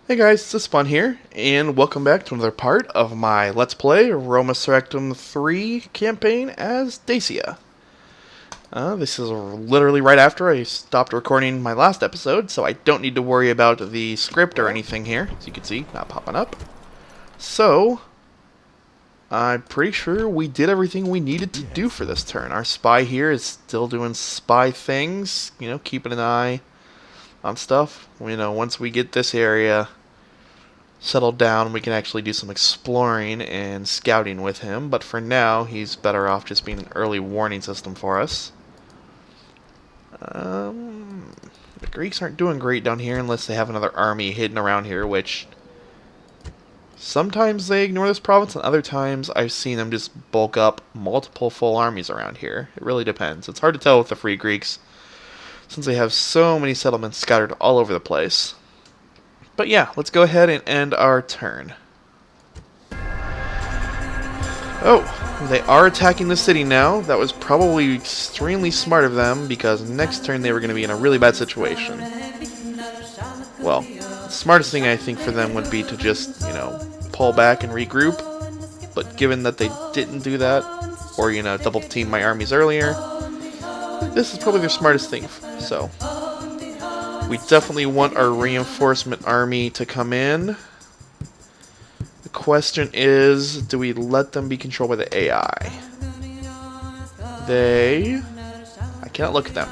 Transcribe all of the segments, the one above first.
Hey guys, this is Spawn here, and welcome back to another part of my Let's Play Roma Surrectum 3 campaign as Dacia. This is literally right after I stopped recording my last episode, so I don't need to worry about the script or anything here, as you can see, not popping up. So, I'm pretty sure we did everything we needed to do for this turn. Our spy here is still doing spy things, keeping an eye on stuff. Once we get this area settled down, we can actually do some exploring and scouting with him, but for now, he's better off just being an early warning system for us. The Greeks aren't doing great down here unless they have another army hidden around here, which sometimes they ignore this province, and other times I've seen them just bulk up multiple full armies around here. It really depends. It's hard to tell with the Free Greeks, since they have so many settlements scattered all over the place. But yeah, let's go ahead and end our turn. Oh, they are attacking the city now. That was probably extremely smart of them, because next turn they were going to be in a really bad situation. Well, the smartest thing I think for them would be to just, pull back and regroup. But given that they didn't do that, or, double team my armies earlier, this is probably their smartest thing, so we definitely want our reinforcement army to come in. The question is, do we let them be controlled by the AI? I cannot look at them,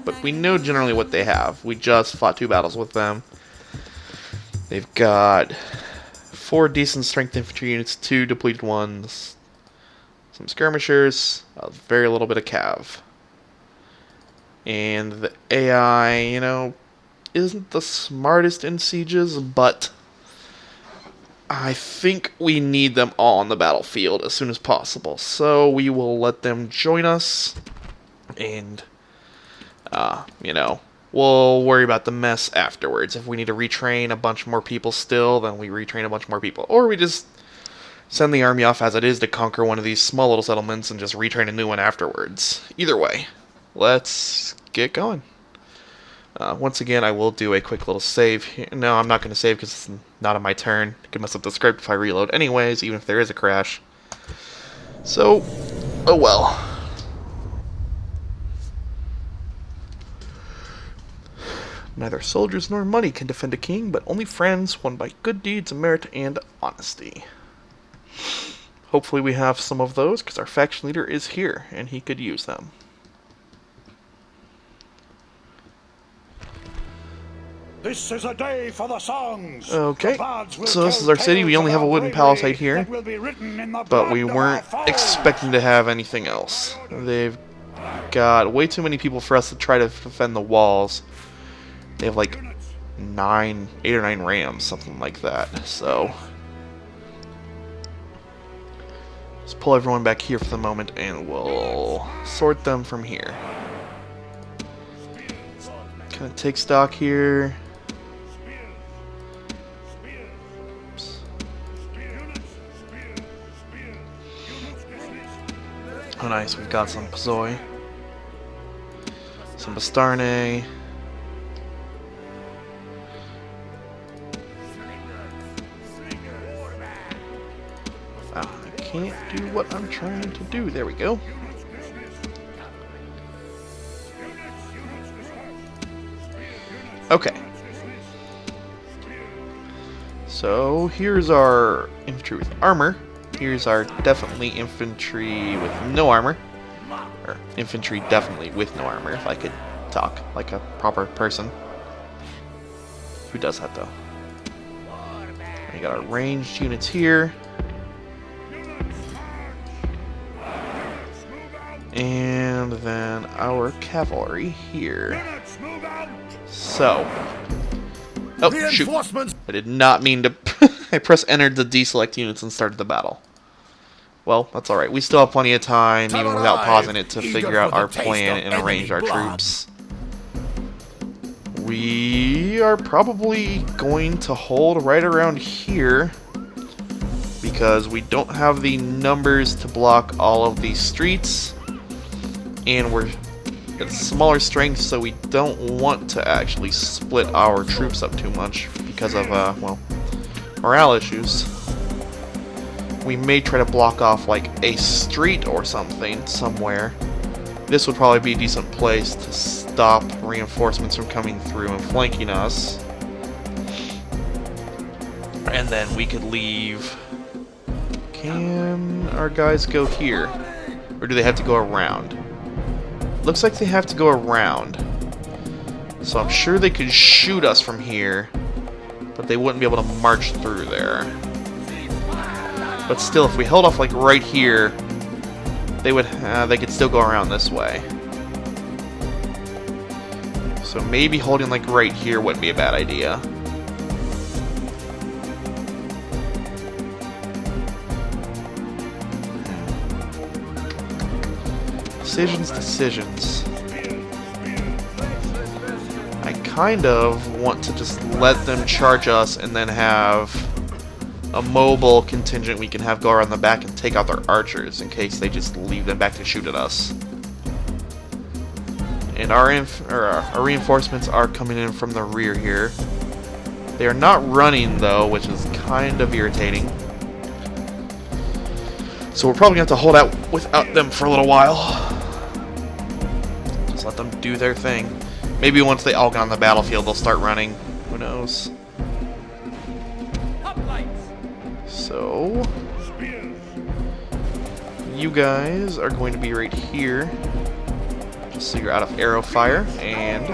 but we know generally what they have. We just fought 2 battles with them. They've got 4 decent strength infantry units, 2 depleted ones, some skirmishers, a very little bit of cav. And the AI, isn't the smartest in sieges, but I think we need them all on the battlefield as soon as possible. So we will let them join us, and, we'll worry about the mess afterwards. If we need to retrain a bunch more people still, then we retrain a bunch more people. Or we just send the army off as it is to conquer one of these small little settlements and just retrain a new one afterwards. Either way, let's get going. Once again, I will do a quick little save here. No, I'm not going to save because it's not on my turn. I could mess up the script if I reload anyways, even if there is a crash. So, oh well. Neither soldiers nor money can defend a king, but only friends won by good deeds, merit, and honesty. Hopefully we have some of those, because our faction leader is here, and he could use them. This is a day for the songs. Okay, so this is our city. We only have a wooden palisade here, but we weren't expecting to have anything else. They've got way too many people for us to try to defend the walls. They have like 8 or 9 rams, something like that. So let's pull everyone back here for the moment, and we'll sort them from here. Kind of take stock here. Oh nice, we've got some Pazoi, some Bastarne, I can't do what I'm trying to do. There we go. Okay. So here's our infantry with armor. Here's our definitely infantry with no armor. Or infantry definitely with no armor, if I could talk like a proper person. Who does that though? We got our ranged units here. And then our cavalry here. So. Oh, shoot. I did not mean to. I pressed enter to deselect units and started the battle. Well, that's alright. We still have plenty of time, even without pausing it, to figure out our plan and arrange our troops. We are probably going to hold right around here, because we don't have the numbers to block all of these streets, and we're It's smaller strength, so we don't want to actually split our troops up too much because of, well, morale issues. We may try to block off, like, a street or something somewhere. This would probably be a decent place to stop reinforcements from coming through and flanking us. And then we could leave. Can our guys go here? Or do they have to go around? Looks like they have to go around. So I'm sure they could shoot us from here, but they wouldn't be able to march through there. But still, if we held off like right here, they could still go around this way. So maybe holding like right here wouldn't be a bad idea. Decisions. I kind of want to just let them charge us and then have a mobile contingent we can have go around the back and take out their archers in case they just leave them back to shoot at us. And our reinforcements are coming in from the rear here. They are not running though, which is kind of irritating. So we're probably going to have to hold out without them for a little while. Just let them do their thing. Maybe once they all get on the battlefield, they'll start running. Who knows? So, you guys are going to be right here, just so you're out of arrow fire, and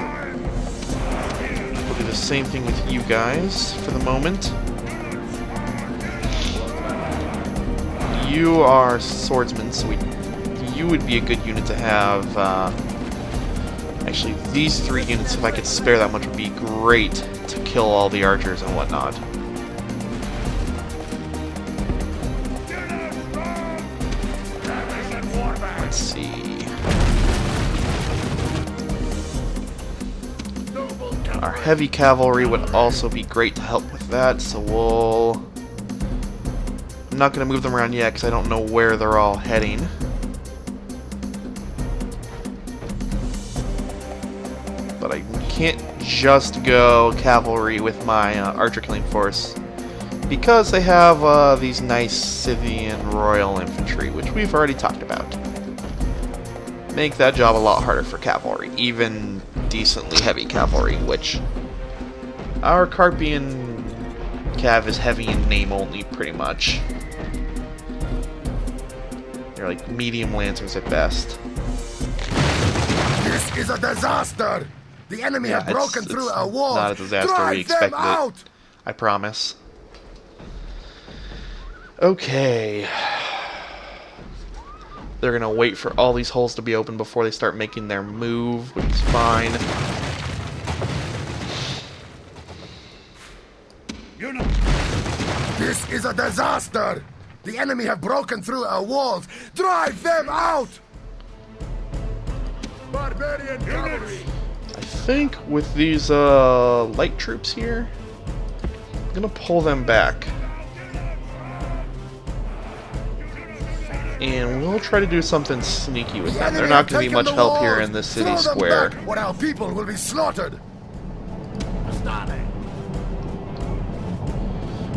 we'll do the same thing with you guys for the moment. You are swordsmen, so you would be a good unit to have. Actually, these 3 units, if I could spare that much, would be great to kill all the archers and whatnot. Let's see. Our heavy cavalry would also be great to help with that, so I'm not going to move them around yet because I don't know where they're all heading. But I can't just go cavalry with my archer killing force because they have these nice Scythian Royal Infantry, which we've already talked about. Make that job a lot harder for cavalry, even decently heavy cavalry, which our Carpian cav is heavy in name only, pretty much. They're like medium lancers at best. This is a disaster! The enemy have broken through our walls! Not a disaster we expected it. I promise. Okay. They're gonna wait for all these holes to be open before they start making their move, which is fine. This is a disaster! The enemy have broken through our walls! Drive them out! Barbarian cavalry! I think with these light troops here, I'm gonna pull them back. And we'll try to do something sneaky with them. They're not going to be much help here in this city square. Or our people will be slaughtered.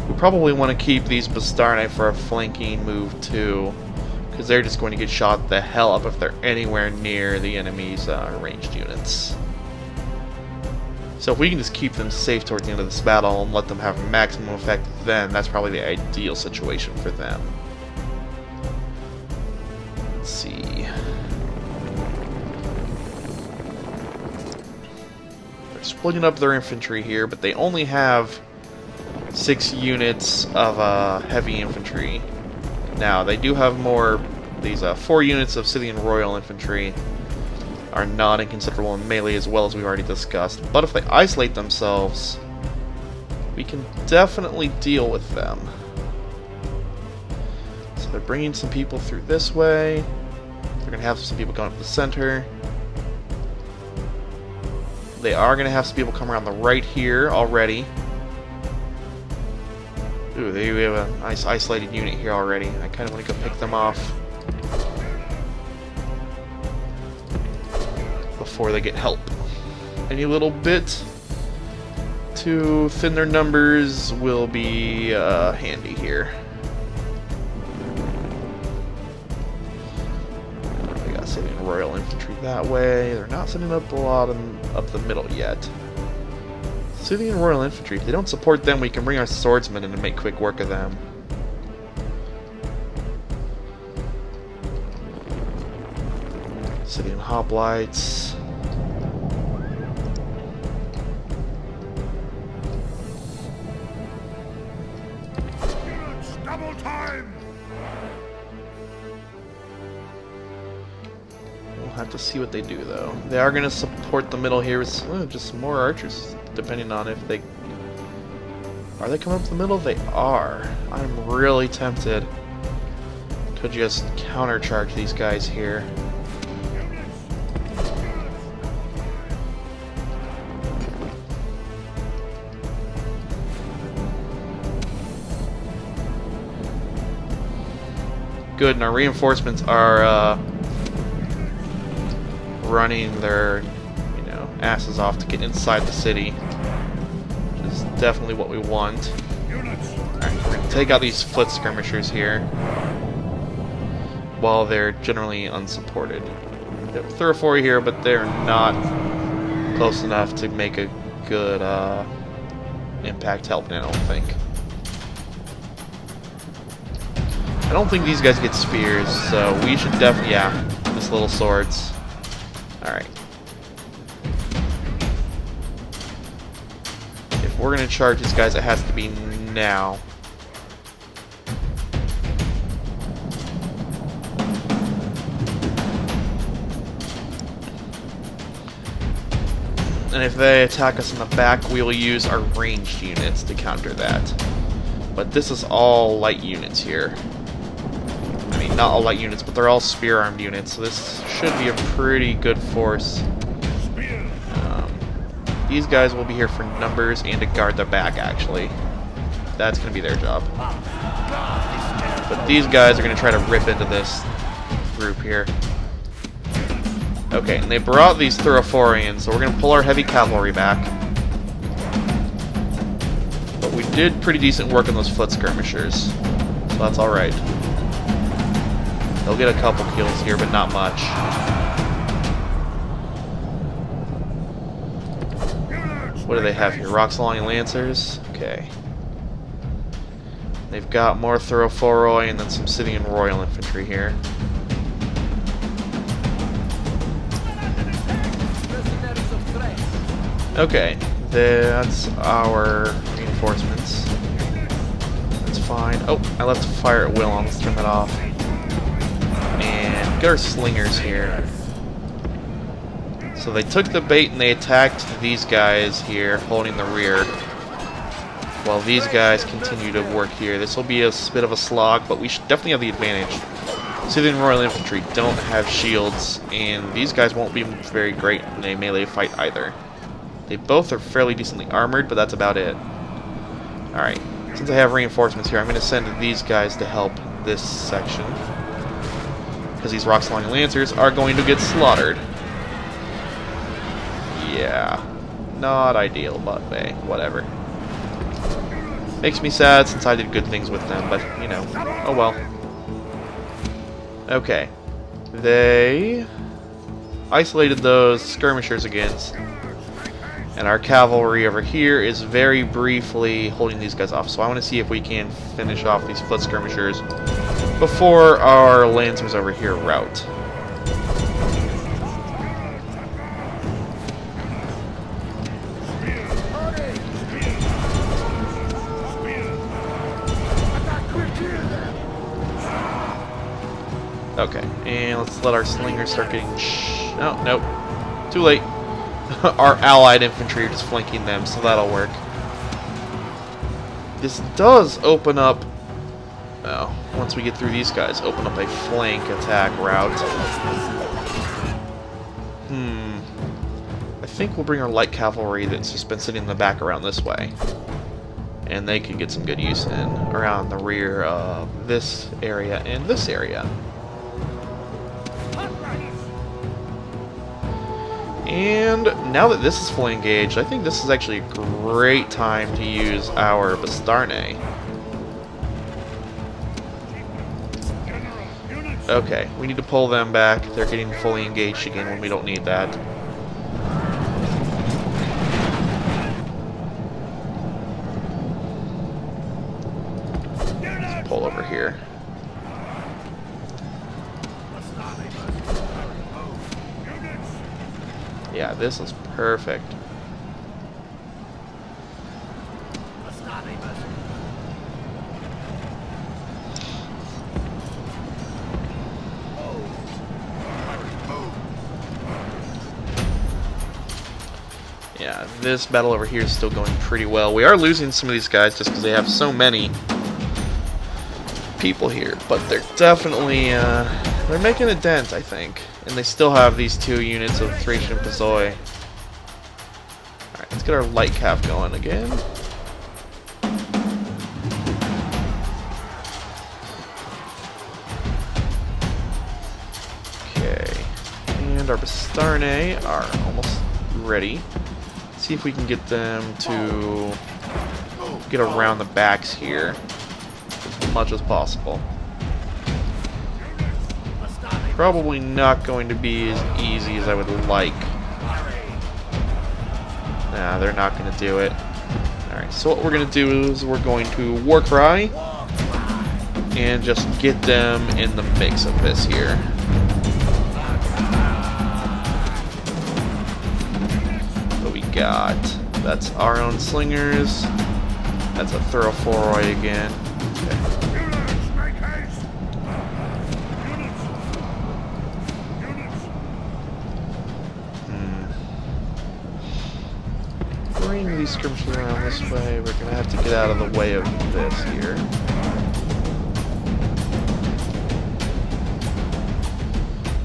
We probably want to keep these Bastarnae for a flanking move too, because they're just going to get shot the hell up if they're anywhere near the enemy's ranged units. So if we can just keep them safe towards the end of this battle and let them have maximum effect, then that's probably the ideal situation for them. Let's see. They're splitting up their infantry here, but they only have 6 units of heavy infantry. Now, they do have more. These 4 units of Scythian Royal Infantry are not inconsiderable in melee, as well as we've already discussed. But if they isolate themselves, we can definitely deal with them. So they're bringing some people through this way. They're going to have some people going up the center. They are going to have some people come around the right here already. Ooh, we have a nice isolated unit here already. I kind of want to go pick them off before they get help. Any little bit to thin their numbers will be handy here. They got sitting Royal Infantry that way. They're not setting up a lot up the middle yet. Scythian Royal Infantry, if they don't support them, we can bring our swordsmen in and make quick work of them. Scythian Hoplites. Double time! We'll have to see what they do, though. They are going to support the middle here with just some more archers, depending on if they... Are they coming up the middle? They are. I'm really tempted to just countercharge these guys here. Good, and our reinforcements are running their, asses off to get inside the city, which is definitely what we want. Alright, we're going to take out these foot skirmishers here while they're generally unsupported. They have Thoroughfore here, but they're not close enough to make a good impact help, I don't think. I don't think these guys get spears, so we should definitely, just little swords. Alright. If we're going to charge these guys, it has to be now. And if they attack us in the back, we will use our ranged units to counter that. But this is all light units here. I mean, not all light units, but they're all spear-armed units, so this should be a pretty good force. These guys will be here for numbers and to guard the back, actually. That's going to be their job. But these guys are going to try to rip into this group here. Okay, and they brought these Thoroughforians, so we're going to pull our heavy cavalry back. But we did pretty decent work on those foot skirmishers, so that's alright. They'll get a couple kills here, but not much. What do they have here? Roxalani Lancers? Okay. They've got more Thoroughforoi and then some Scythian Royal Infantry here. Okay, that's our reinforcements. That's fine. Oh, I left fire at will on. Let's turn that off. And get our slingers here. So they took the bait and they attacked these guys here, holding the rear, while these guys continue to work here. This will be a bit of a slog, but we should definitely have the advantage. Scythian Royal Infantry don't have shields, and these guys won't be very great in a melee fight either. They both are fairly decently armored, but that's about it. Alright, since I have reinforcements here, I'm going to send these guys to help this section, because these Roxalani Lancers are going to get slaughtered. Yeah, not ideal, but hey, whatever. Makes me sad since I did good things with them, but, oh well. Okay. They isolated those skirmishers against, and our cavalry over here is very briefly holding these guys off. So I want to see if we can finish off these foot skirmishers before our lancers over here rout. Okay, and let's let our slingers start getting... Oh, nope. Too late. Our allied infantry are just flanking them, so that'll work. This does open up... Oh, once we get through these guys, open up a flank attack route. I think we'll bring our light cavalry that's just been sitting in the back around this way. And they could get some good use in around the rear of this area and this area. And now that this is fully engaged, I think this is actually a great time to use our Bastarne. Okay, we need to pull them back. They're getting fully engaged again when we don't need that. Let's pull over here. Yeah, this is perfect. Yeah, this battle over here is still going pretty well. We are losing some of these guys just because they have so many people here, but they're definitely they're making a dent, I think. And they still have these 2 units of Thracian and Pazoi. Alright, let's get our light cav going again. Okay. And our Bastarne are almost ready. Let's see if we can get them to get around the backs here as much as possible. Probably not going to be as easy as I would like. Nah, they're not going to do it. Alright, so what we're going to do is we're going to War Cry and just get them in the mix of this here. What we got? That's our own slingers. That's a thorough Foroi again. Okay. Bring these skirmishers around this way. We're gonna have to get out of the way of this here.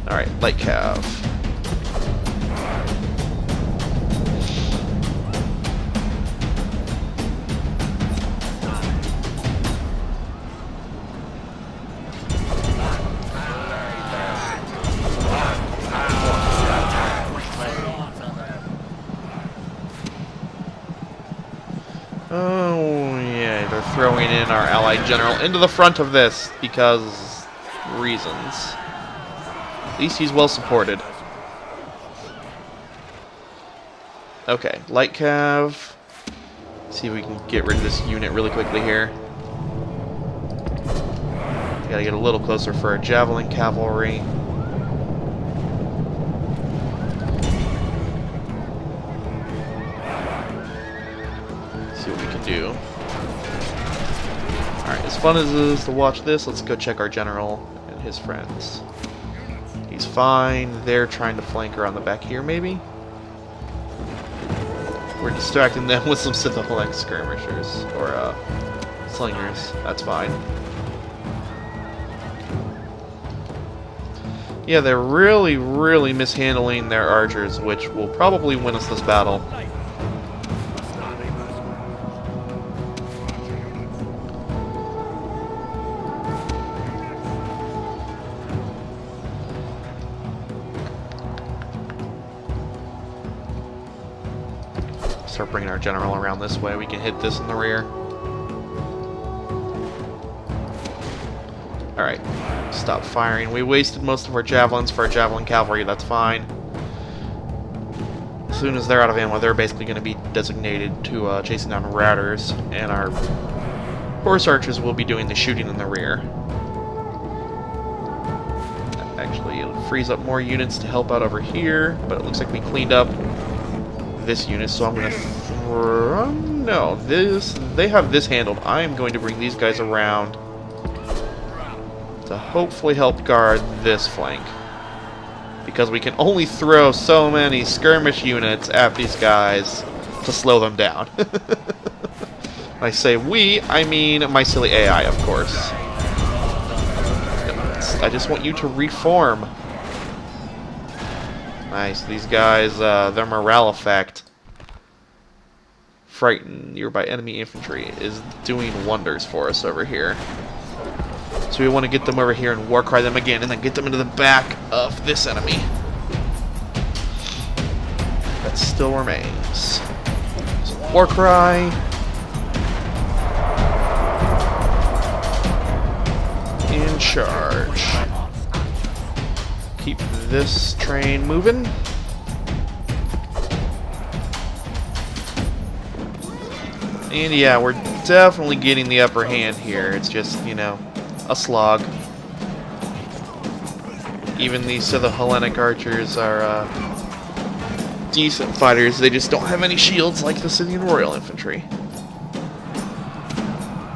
Alright, light cav. Oh, yeah, they're throwing in our allied general into the front of this because reasons. At least he's well supported. Okay, light cav. See if we can get rid of this unit really quickly here. Gotta get a little closer for our javelin cavalry. See what we can do. Alright, as fun as it is to watch this, let's go check our general and his friends. He's fine. They're trying to flank around the back here, maybe? We're distracting them with some Scythophilic skirmishers, or slingers. That's fine. Yeah, they're really, really mishandling their archers, which will probably win us this battle. Start bringing our general around this way. We can hit this in the rear. Alright, stop firing. We wasted most of our javelins for our javelin cavalry. That's fine. As soon as they're out of ammo, they're basically going to be designated to chasing down raiders, and our horse archers will be doing the shooting in the rear. Actually, it'll freeze up more units to help out over here, but it looks like we cleaned up this unit, so I'm going to no, they have this handled. I am going to bring these guys around to hopefully help guard this flank, because we can only throw so many skirmish units at these guys to slow them down. When I say we, I mean my silly AI, of course. I just want you to reform. Nice. These guys, their morale effect, frighten nearby enemy infantry, is doing wonders for us over here. So we want to get them over here and war cry them again, and then get them into the back of this enemy. that still remains. So, war cry. In charge. Keep this train moving. And yeah, we're definitely getting the upper hand here. It's just, you know, a slog. Even these other Hellenic archers are decent fighters. They just don't have any shields like the Scythian Royal Infantry.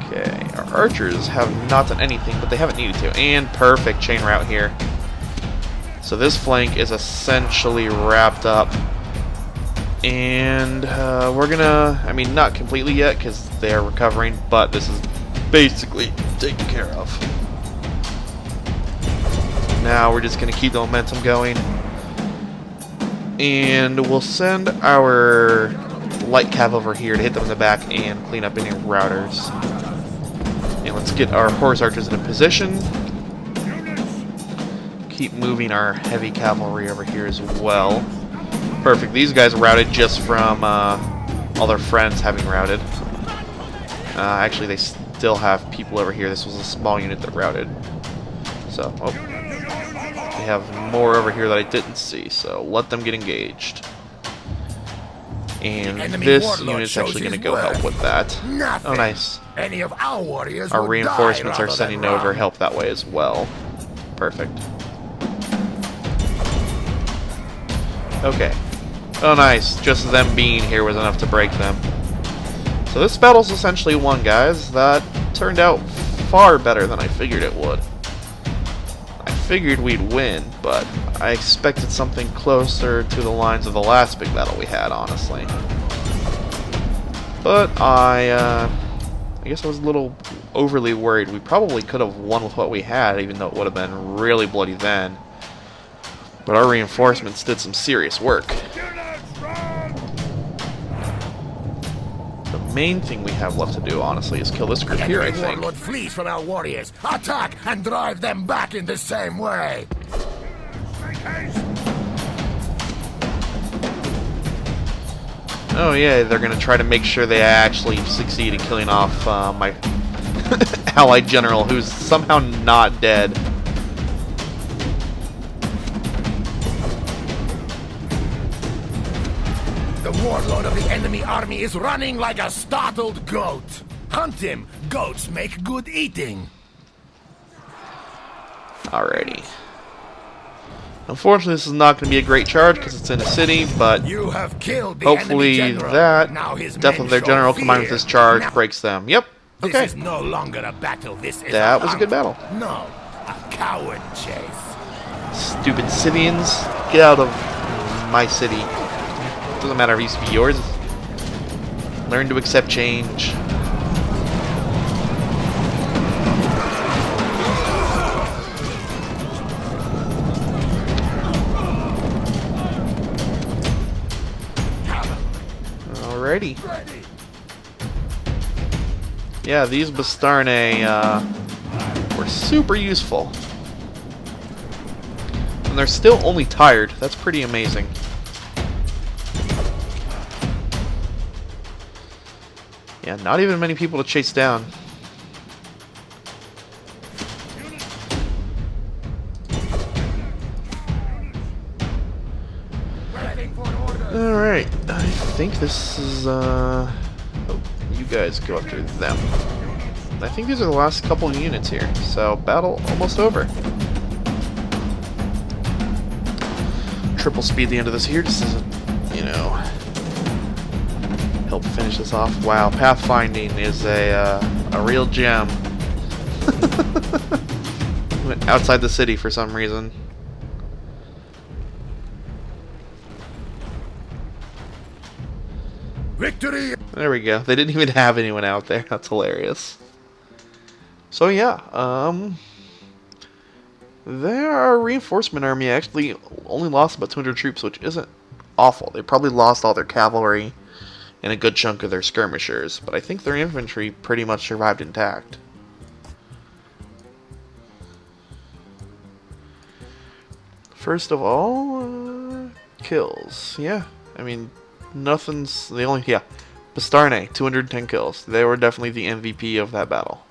Okay, our archers have not done anything, but they haven't needed to. And perfect chain route here. So this flank is essentially wrapped up. And we're gonna, I mean, not completely yet because they're recovering, but this is basically taken care of. Now we're just gonna keep the momentum going. And we'll send our light cav over here to hit them in the back and clean up any routers. And let's get our horse archers in a position. Keep moving our heavy cavalry over here as well. Perfect. These guys routed just from all their friends having routed. Actually, they still have people over here. This was a small unit that routed. So, oh. They have more over here that I didn't see, so let them get engaged. And this unit's actually going to go help with that. Nothing. Oh, nice. Any of our warriors Our would reinforcements die are rather sending than over run. help that way as well. Perfect. Okay. Oh, nice. Just them being here was enough to break them. So this battle's essentially won, guys. That turned out far better than I figured it would. I figured we'd win, but I expected something closer to the lines of the last big battle we had, honestly. But I guess I was a little overly worried. We probably could have won with what we had, even though it would have been really bloody then. But our reinforcements did some serious work. The main thing we have left to do, honestly, is kill this group here, I think. Warlord flees from our warriors. Attack and drive them back in the same way. Oh yeah, they're gonna try to make sure they actually succeed in killing off my allied general, who's somehow not dead. The warlord of the enemy army is running like a startled goat. Hunt him. Goats make good eating. Alrighty. Unfortunately, this is not going to be a great charge because it's in a city, but You have killed the hopefully enemy general. that Now his death men of their show general combined with fear. this charge Now, breaks them. Yep. This Okay. is no longer a battle. This is That a was a good battle. No, a coward chase. Stupid Scythians, get out of my city. Doesn't matter if it used to be yours. Learn to accept change. Alrighty. Yeah, these Bastarnae were super useful. And they're still only tired. That's pretty amazing. Yeah, not even many people to chase down. Alright, I think this is, oh, you guys go after them. I think these are the last couple of units here, so battle almost over. Triple speed the end of this here, just as, you know, help finish this off. Wow, pathfinding is a real gem. Went outside the city for some reason. Victory! There we go. They didn't even have anyone out there. That's hilarious. So yeah, their reinforcement army actually only lost about 200 troops, which isn't awful. They probably lost all their cavalry and a good chunk of their skirmishers, but I think their infantry pretty much survived intact. First of all, kills. Yeah, I mean, nothing's the only. Yeah, Bastarne, 210 kills. They were definitely the MVP of that battle.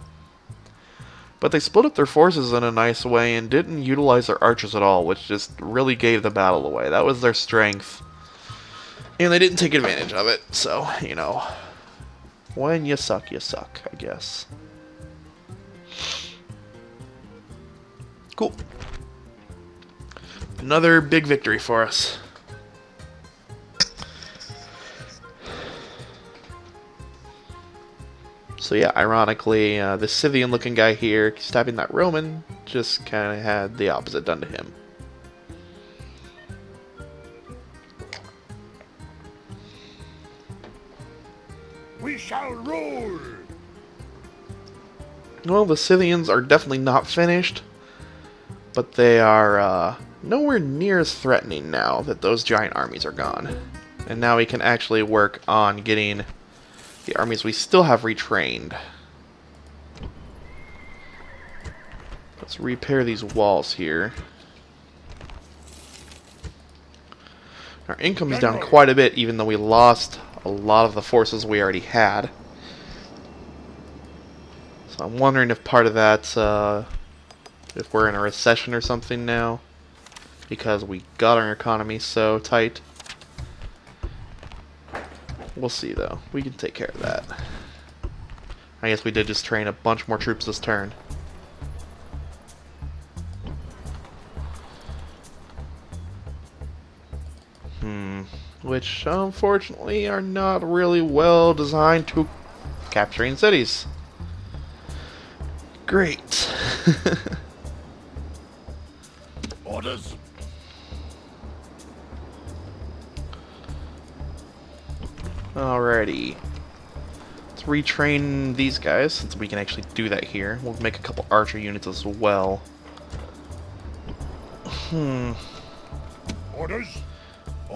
But they split up their forces in a nice way and didn't utilize their archers at all, which just really gave the battle away. That was their strength. And they didn't take advantage of it, so, you know. When you suck, I guess. Cool. Another big victory for us. So yeah, ironically, the Scythian-looking guy here, stabbing that Roman, just kind of had the opposite done to him. We shall rule! Well, the Scythians are definitely not finished, but they are nowhere near as threatening now that those giant armies are gone. And now we can actually work on getting the armies we still have retrained. Let's repair these walls here. Our income is down quite a bit, even though we lost a lot of the forces we already had. So I'm wondering if part of that's if we're in a recession or something now, because we got our economy so tight. We'll see, though. We can take care of that. I guess we did just train a bunch more troops this turn. Which, unfortunately, are not really well designed to capturing cities. Great. Orders? Alrighty. Let's retrain these guys, since we can actually do that here. We'll make a couple archer units as well. Orders?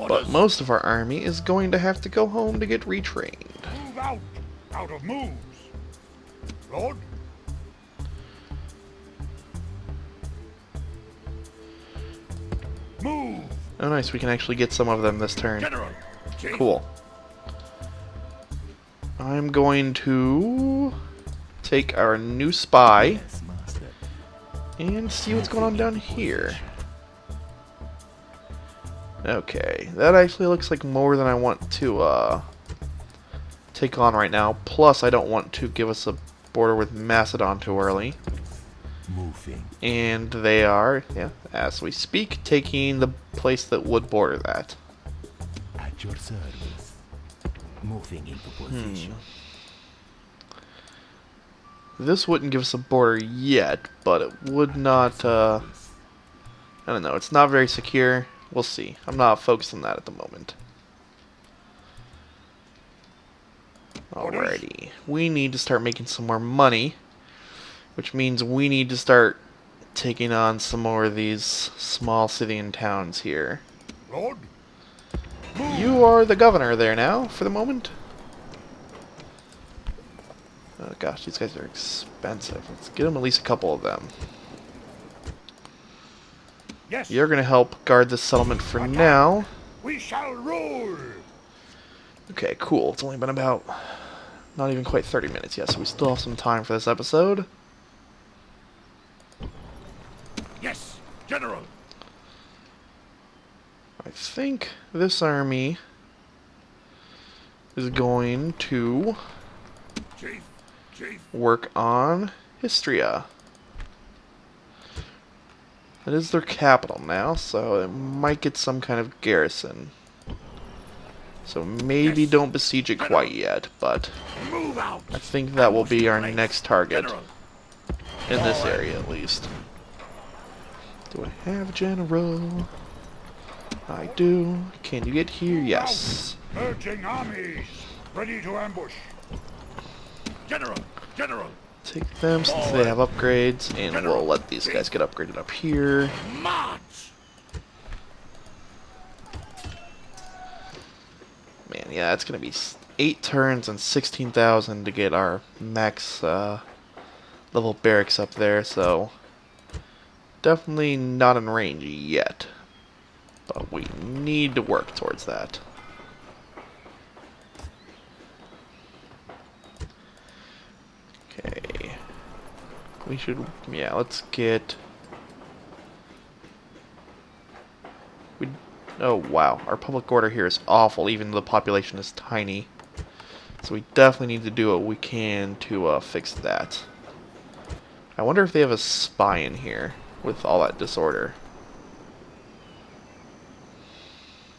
But most of our army is going to have to go home to get retrained. Move out! Out of moves! Lord? Move! Oh nice, we can actually get some of them this turn. General! Chief. Cool. I'm going to take our new spy and see what's going on down here. Okay, that actually looks like more than I want to take on right now. Plus, I don't want to give us a border with Macedon too early. Moving. And they are, yeah, as we speak, taking the place that would border that. At your service. Moving into position. This wouldn't give us a border yet, but it would not, I don't know, it's not very secure. We'll see. I'm not focused on that at the moment. Alrighty. We need to start making some more money, which means we need to start taking on some more of these small Scythian towns here. Lord? You are the governor there now, for the moment. Oh gosh, these guys are expensive. Let's get them at least a couple of them. Yes. You're gonna help guard this settlement for now. We shall rule. Okay, cool. It's only been about not even quite 30 minutes yet, so we still have some time for this episode. Yes, General. I think this army is going to Chief. work on Histria. It is their capital now, so it might get some kind of garrison. So maybe don't besiege it quite yet, but Move out. I think that will be our next target. General. In this area, at least. Do I have a general? I do. Can you get here? Yes. Urging armies. Ready to ambush. General. Take them since they have upgrades, and we'll let these guys get upgraded up here. March. Man, yeah, it's gonna be 8 turns and 16,000 to get our max level barracks up there, so definitely not in range yet. But we need to work towards that. We should, yeah, let's get... Oh, wow. Our public order here is awful, even though the population is tiny. So we definitely need to do what we can to fix that. I wonder if they have a spy in here with all that disorder.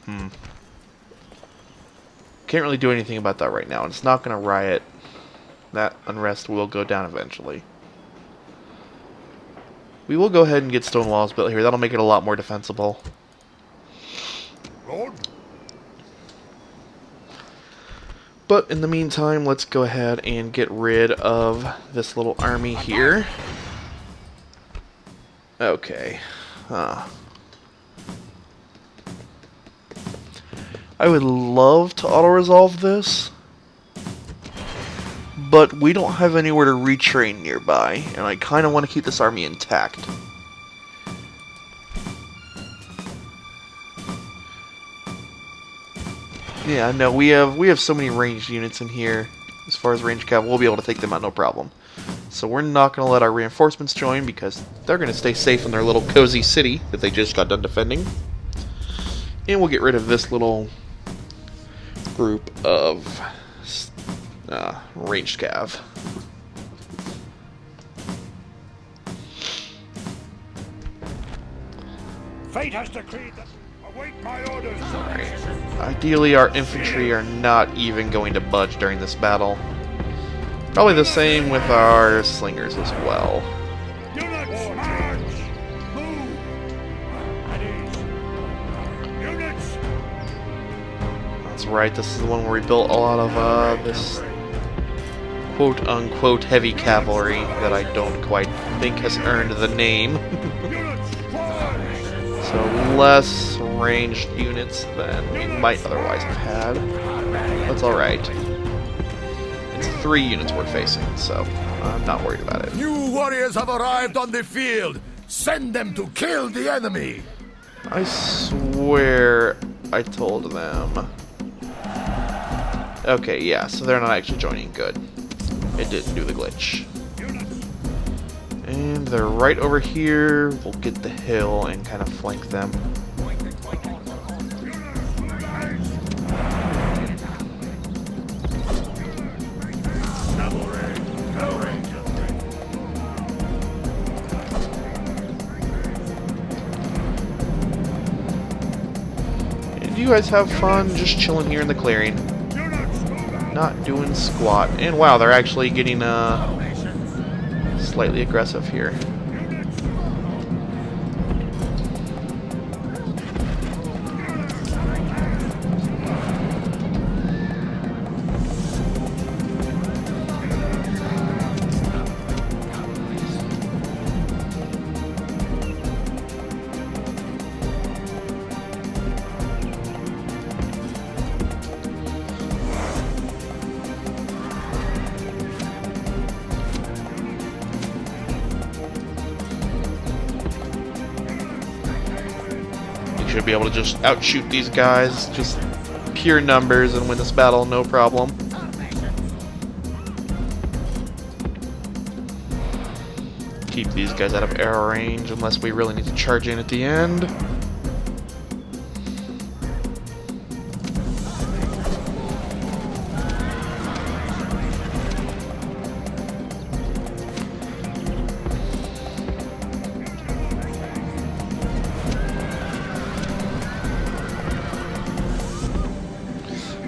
Can't really do anything about that right now. It's not going to riot. That unrest will go down eventually. We will go ahead and get stone walls built here. That'll make it a lot more defensible. Lord? But in the meantime, let's go ahead and get rid of this little army here. Okay. I would love to auto-resolve this, but we don't have anywhere to retrain nearby, and I kind of want to keep this army intact. Yeah, no, we have so many ranged units in here. As far as ranged cav, we'll be able to take them out no problem. So we're not going to let our reinforcements join because they're going to stay safe in their little cozy city that they just got done defending. And we'll get rid of this little group of ranged cav. Fate has decreed that. Await my orders. Alright. Ideally, our infantry are not even going to budge during this battle. Probably the same with our slingers as well. Units, march! Move! At ease. Units! That's right, this is the one where we built a lot of this quote-unquote heavy cavalry that I don't quite think has earned the name. So less ranged units than we might otherwise have had. That's alright. It's 3 units we're facing, so I'm not worried about it. New warriors have arrived on the field. Send them to kill the enemy. I swear I told them. Okay, yeah, so they're not actually joining. Good. It didn't do the glitch. And they're right over here. We'll get the hill and kind of flank them. And you guys have fun just chilling here in the clearing. Not doing squat. And wow, they're actually getting slightly aggressive here. Should be able to just outshoot these guys, just pure numbers, and win this battle, no problem. Keep these guys out of arrow range unless we really need to charge in at the end.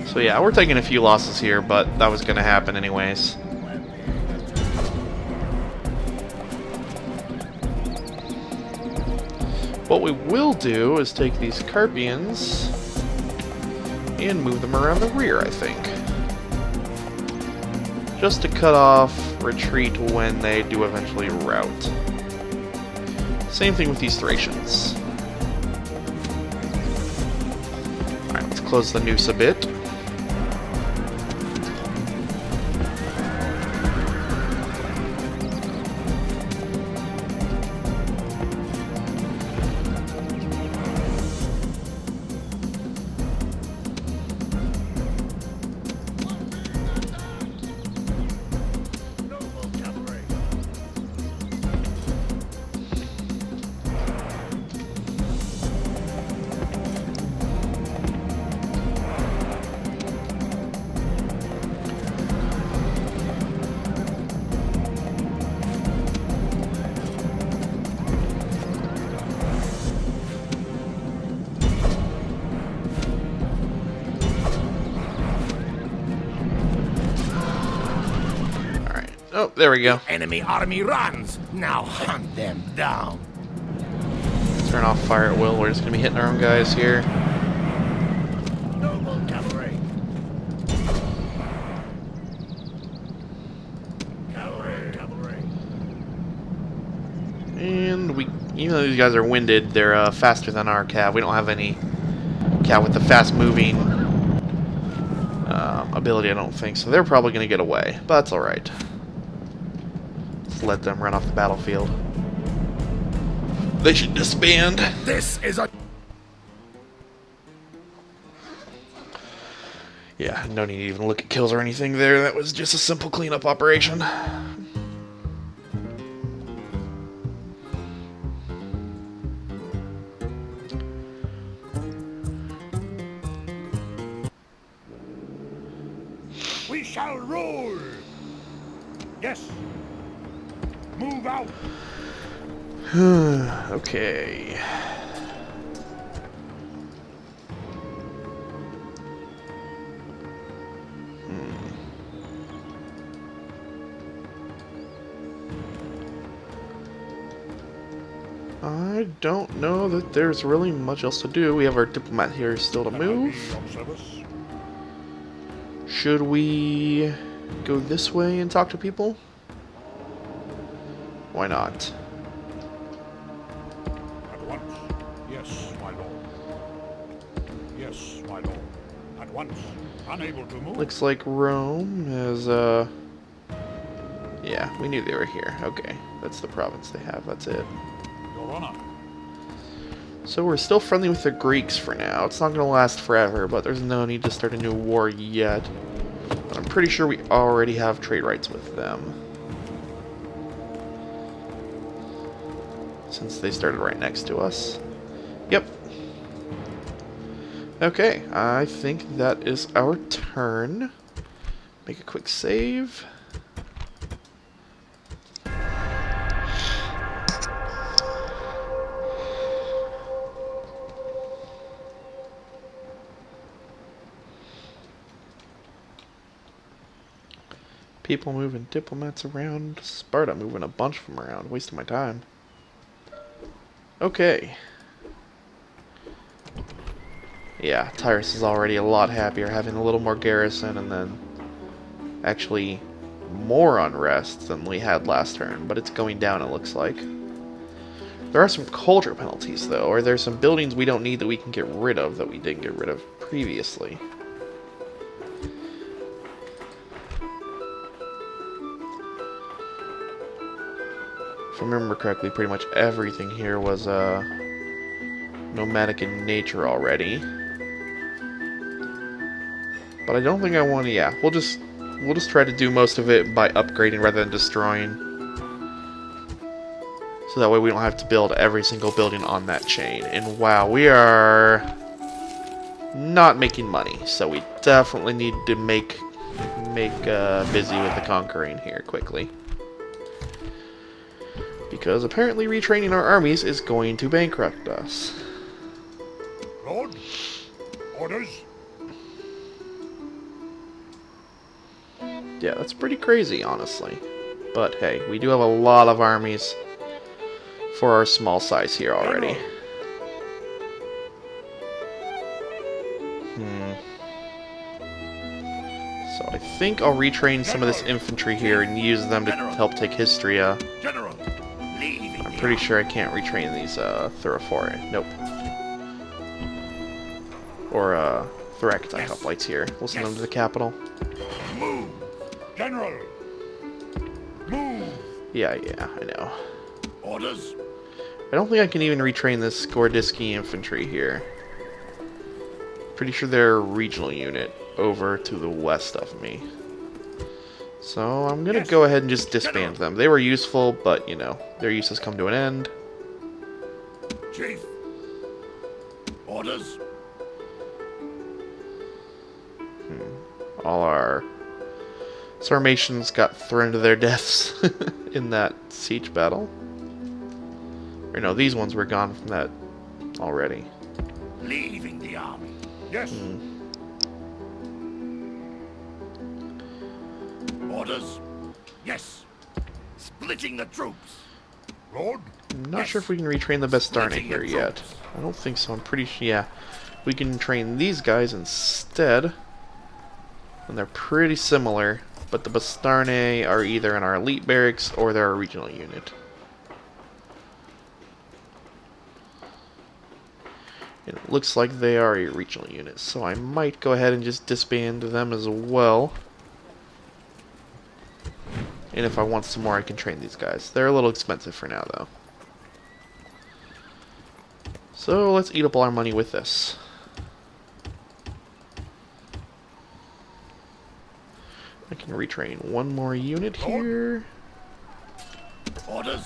So yeah, we're taking a few losses here, but that was going to happen anyways. What we will do is take these Carpians and move them around the rear, I think. Just to cut off retreat when they do eventually rout. Same thing with these Thracians. Alright, let's close the noose a bit. Oh, there we go. Enemy army runs. Now hunt them down. Turn off fire at will. We're just gonna be hitting our own guys here. Noble cavalry. Cavalry. And we, even though these guys are winded, they're faster than our cav. We don't have any cav with the fast-moving ability, I don't think. So they're probably gonna get away, but that's all right. Just let them run off the battlefield. They should disband. This is a... Yeah, no need to even look at kills or anything there. That was just a simple cleanup operation. We shall rule. Yes. Move out. Okay. I don't know that there's really much else to do. We have our diplomat here still to move. Should we go this way and talk to people? Why not? At once. Yes, my lord. Yes, my lord. At once. Unable to move. Looks like Rome is, yeah, we knew they were here. Okay, that's the province they have, that's it. Your honor. So we're still friendly with the Greeks for now. It's not going to last forever, but there's no need to start a new war yet. But I'm pretty sure we already have trade rights with them, since they started right next to us. Yep. Okay, I think that is our turn. Make a quick save. People moving diplomats around. Sparta moving a bunch of them around. Wasting my time. Okay. Yeah, Tyrus is already a lot happier having a little more garrison and then actually more unrest than we had last turn, but it's going down, it looks like. There are some culture penalties though, or there's some buildings we don't need that we can get rid of that we didn't get rid of previously. If I remember correctly, pretty much everything here was nomadic in nature already. But I don't think I want to, yeah, we'll just try to do most of it by upgrading rather than destroying. So that way we don't have to build every single building on that chain. And wow, we are not making money, so we definitely need to make busy with the conquering here quickly. Because apparently retraining our armies is going to bankrupt us. Lord? Orders? Yeah, that's pretty crazy, honestly. But hey, we do have a lot of armies for our small size here already. So I think I'll retrain some of this infantry here and use them to help take Histria. General. I'm pretty sure I can't retrain these Thurifori. Nope. Or Thoracitai hoplites here. We'll send them to the capital. Move! General! Move! Yeah, I know. Orders? I don't think I can even retrain this Gordiski infantry here. Pretty sure they're a regional unit over to the west of me. So I'm gonna go ahead and just disband them. They were useful, but you know, their use has come to an end. Chief! Orders? All our Sarmatians got thrown to their deaths in that siege battle. Or no, these ones were gone from that already. Leaving the army. Yes. Orders? Yes. Splitting the troops. Lord? I'm not Yes. sure if we can retrain the Bastarna Splitting the here yet. troops. I don't think so. I'm pretty sure. Yeah, we can train these guys instead. And they're pretty similar, but the Bastarnae are either in our elite barracks or they're a regional unit. And it looks like they are a regional unit, so I might go ahead and just disband them as well. And if I want some more, I can train these guys. They're a little expensive for now, though. So let's eat up all our money with this. I can retrain one more unit here. Orders.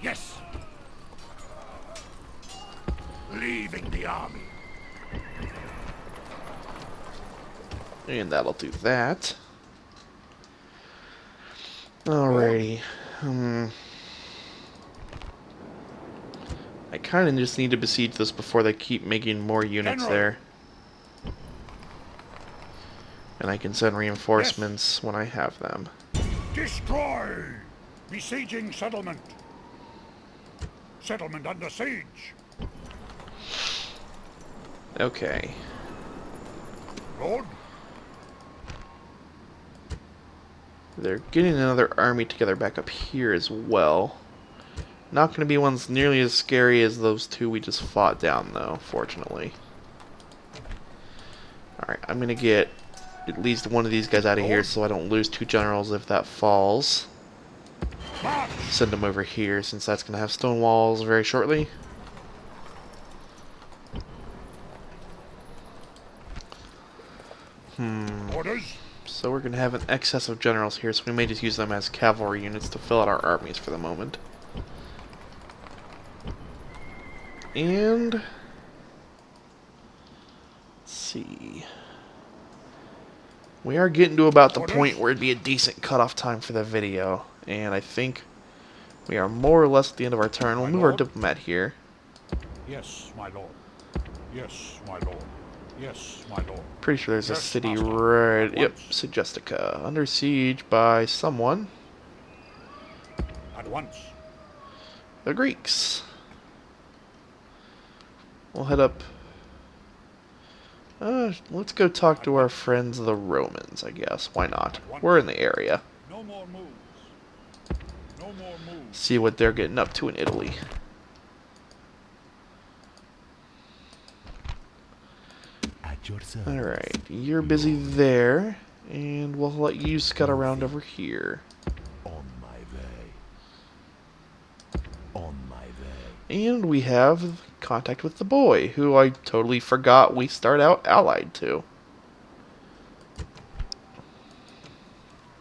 Yes. Leaving the army. And that'll do that. Alrighty. I kind of just need to besiege this before they keep making more units General. there. And I can send reinforcements when I have them. Destroy! Besieging settlement. Settlement under siege. Okay. Lord? They're getting another army together back up here as well. Not going to be ones nearly as scary as those two we just fought down, though, fortunately. Alright, I'm going to get at least one of these guys out of here so I don't lose two generals if that falls. March! Send them over here since that's going to have stone walls very shortly. Orders? So we're going to have an excess of generals here, so we may just use them as cavalry units to fill out our armies for the moment. And let's see. We are getting to about the point where it'd be a decent cutoff time for the video, and I think we are more or less at the end of our turn. We'll move our diplomat here. Yes, my lord. Yes, my lord. Yes, my lord. Pretty sure there's a Yes, city master. right. At Yep, once. Segestica, under siege by someone. At once. The Greeks. We'll head up. Let's go talk to our friends the Romans, I guess. Why not? We're in the area. No more moves. No more moves. See what they're getting up to in Italy. At your service. Alright, you're busy there, and we'll let you scout around over here. On my way. On my way. And we have contact with the boy, who I totally forgot we start out allied to.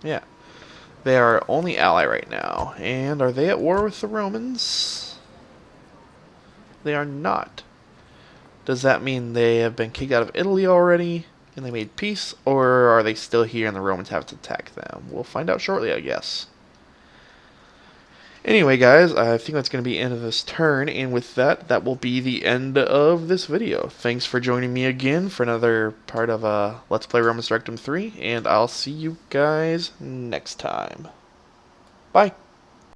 Yeah. They are our only ally right now. And are they at war with the Romans? They are not. Does that mean they have been kicked out of Italy already and they made peace? Or are they still here and the Romans have to attack them? We'll find out shortly, I guess. Anyway, guys, I think that's going to be the end of this turn. And with that, that will be the end of this video. Thanks for joining me again for another part of Let's Play Roma Surrectum 3. And I'll see you guys next time. Bye.